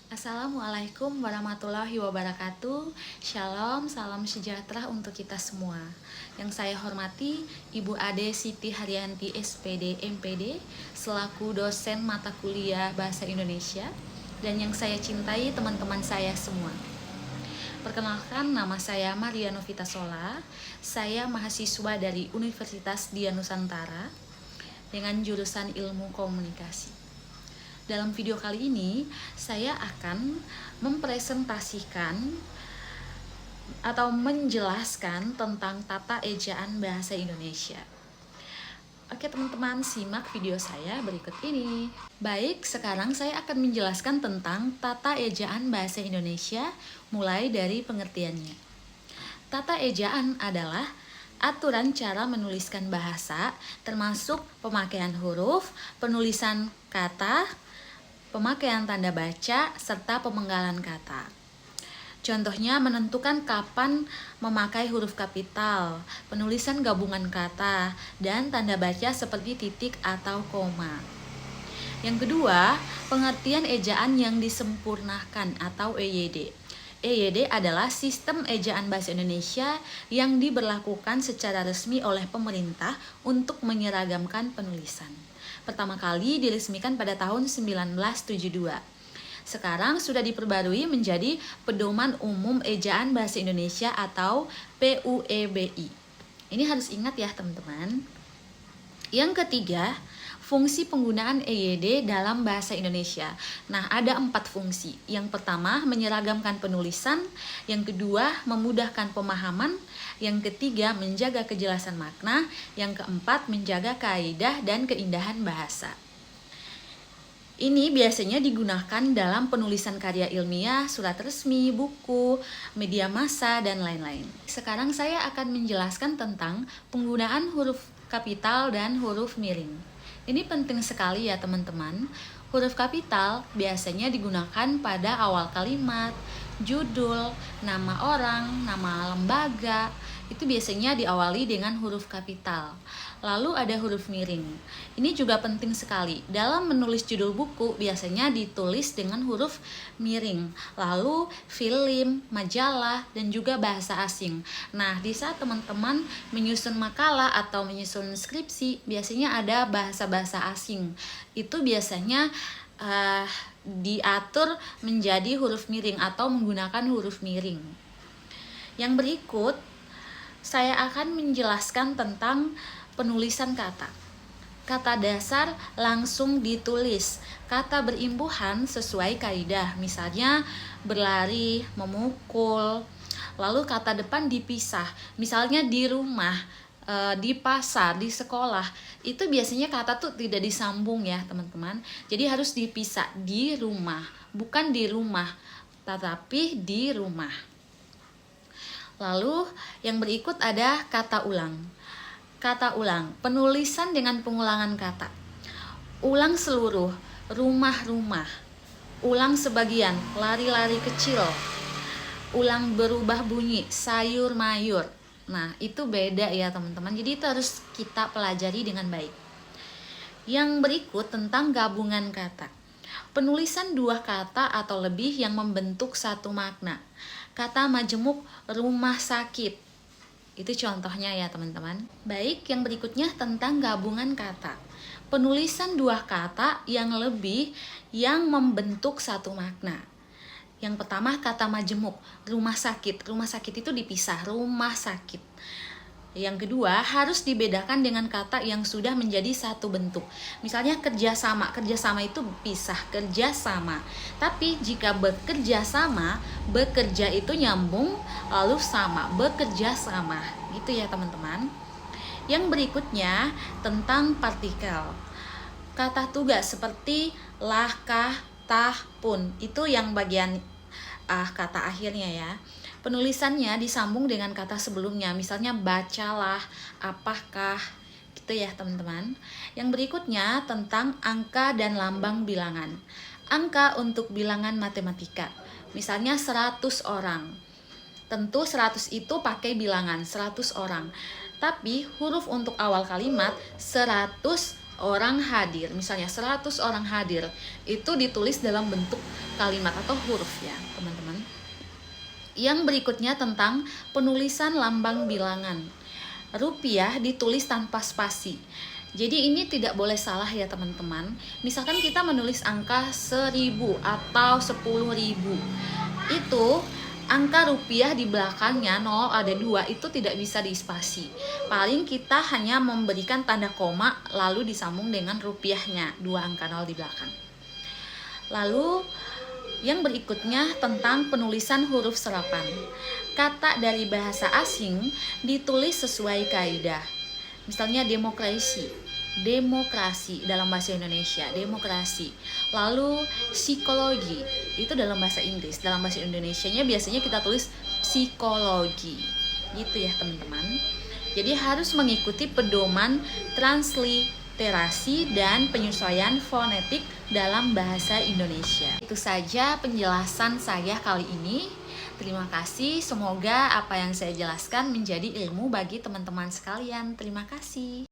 Assalamualaikum warahmatullahi wabarakatuh. Shalom, salam sejahtera untuk kita semua. Yang saya hormati Ibu Ade Siti Haryanti SPD MPD selaku dosen mata kuliah Bahasa Indonesia, dan yang saya cintai teman-teman saya semua. Perkenalkan, nama saya Maria Novita Sola. Saya mahasiswa dari Universitas Dian Nusantara dengan jurusan Ilmu Komunikasi. Dalam video kali ini, saya akan mempresentasikan atau menjelaskan tentang tata ejaan bahasa Indonesia. Oke teman-teman, simak video saya berikut ini. Baik, sekarang saya akan menjelaskan tentang tata ejaan bahasa Indonesia mulai dari pengertiannya. Tata ejaan adalah aturan cara menuliskan bahasa, termasuk pemakaian huruf, penulisan kata, pemakaian tanda baca, serta pemenggalan kata. Contohnya menentukan kapan memakai huruf kapital, penulisan gabungan kata, dan tanda baca seperti titik atau koma. Yang kedua, pengertian ejaan yang disempurnakan atau EYD. EYD adalah sistem ejaan bahasa Indonesia yang diberlakukan secara resmi oleh pemerintah untuk menyeragamkan penulisan. Pertama kali diresmikan pada tahun 1972. Sekarang sudah diperbarui menjadi Pedoman Umum Ejaan Bahasa Indonesia atau PUEBI. Ini harus ingat ya teman-teman. Yang ketiga, fungsi penggunaan EYD dalam bahasa Indonesia. Nah, ada 4 fungsi. Yang pertama, menyeragamkan penulisan. Yang kedua, memudahkan pemahaman. Yang ketiga, menjaga kejelasan makna. Yang keempat, menjaga kaidah dan keindahan bahasa. Ini biasanya digunakan dalam penulisan karya ilmiah, surat resmi, buku, media massa, dan lain-lain. Sekarang saya akan menjelaskan tentang penggunaan huruf kapital dan huruf miring. Ini penting sekali ya teman-teman. Huruf kapital biasanya digunakan pada awal kalimat, judul, nama orang, nama lembaga. Itu biasanya diawali dengan huruf kapital. Lalu ada huruf miring. Ini juga penting sekali. Dalam menulis judul buku biasanya ditulis dengan huruf miring. Lalu film, majalah, dan juga bahasa asing. Nah, di saat teman-teman menyusun makalah atau menyusun skripsi, biasanya ada bahasa-bahasa asing. Itu biasanya diatur menjadi huruf miring atau menggunakan huruf miring. Yang berikut, saya akan menjelaskan tentang penulisan kata. Kata dasar langsung ditulis. Kata berimbuhan sesuai kaidah. Misalnya berlari, memukul. Lalu kata depan dipisah. Misalnya di rumah, di pasar, di sekolah. Itu biasanya kata tuh tidak disambung ya teman-teman. Jadi harus dipisah. Di rumah, bukan di rumah, tetapi di rumah. Lalu yang berikut ada kata ulang. Kata ulang, penulisan dengan pengulangan kata. Ulang seluruh, rumah-rumah. Ulang sebagian, lari-lari kecil. Ulang berubah bunyi, sayur-mayur. Nah, itu beda ya teman-teman. Jadi itu harus kita pelajari dengan baik. Yang berikut tentang gabungan kata. Penulisan 2 kata atau lebih yang membentuk satu makna. Kata majemuk rumah sakit. Itu contohnya ya teman-teman. Baik, yang berikutnya tentang gabungan kata. Penulisan 2 kata yang lebih yang membentuk satu makna. Yang pertama kata majemuk, rumah sakit. Rumah sakit itu dipisah, rumah sakit. Yang kedua, harus dibedakan dengan kata yang sudah menjadi satu bentuk. Misalnya kerjasama, kerjasama itu pisah, kerjasama. Tapi jika bekerja sama, bekerja itu nyambung, lalu sama, bekerja sama. Gitu ya teman-teman. Yang berikutnya tentang partikel. Kata tugas seperti lah, kah, tah, pun. Itu yang bagian kata akhirnya ya. Penulisannya disambung dengan kata sebelumnya, misalnya bacalah, apakah, gitu ya teman-teman. Yang berikutnya tentang angka dan lambang bilangan. Angka untuk bilangan matematika, misalnya 100 orang. Tentu 100 itu pakai bilangan 100 orang. Tapi huruf untuk awal kalimat 100 orang hadir, misalnya 100 orang hadir, itu ditulis dalam bentuk kalimat atau huruf ya teman-teman. Yang berikutnya tentang penulisan lambang bilangan. Rupiah ditulis tanpa spasi. Jadi ini tidak boleh salah ya teman-teman. Misalkan kita menulis angka 1000 atau 10.000, itu angka rupiah di belakangnya 0 ada 2 itu tidak bisa dispasi. Paling kita hanya memberikan tanda koma lalu disambung dengan rupiahnya, 2 angka 0 di belakang. Lalu yang berikutnya tentang penulisan huruf serapan. Kata dari bahasa asing ditulis sesuai kaidah. Misalnya demokrasi dalam bahasa Indonesia, demokrasi. Lalu psikologi itu dalam bahasa Inggris, dalam bahasa Indonesianya biasanya kita tulis psikologi. Gitu ya teman-teman. Jadi harus mengikuti pedoman transliterasi dan penyesuaian fonetik dalam bahasa Indonesia. Itu saja penjelasan saya kali ini. Terima kasih, semoga apa yang saya jelaskan menjadi ilmu bagi teman-teman sekalian. Terima kasih.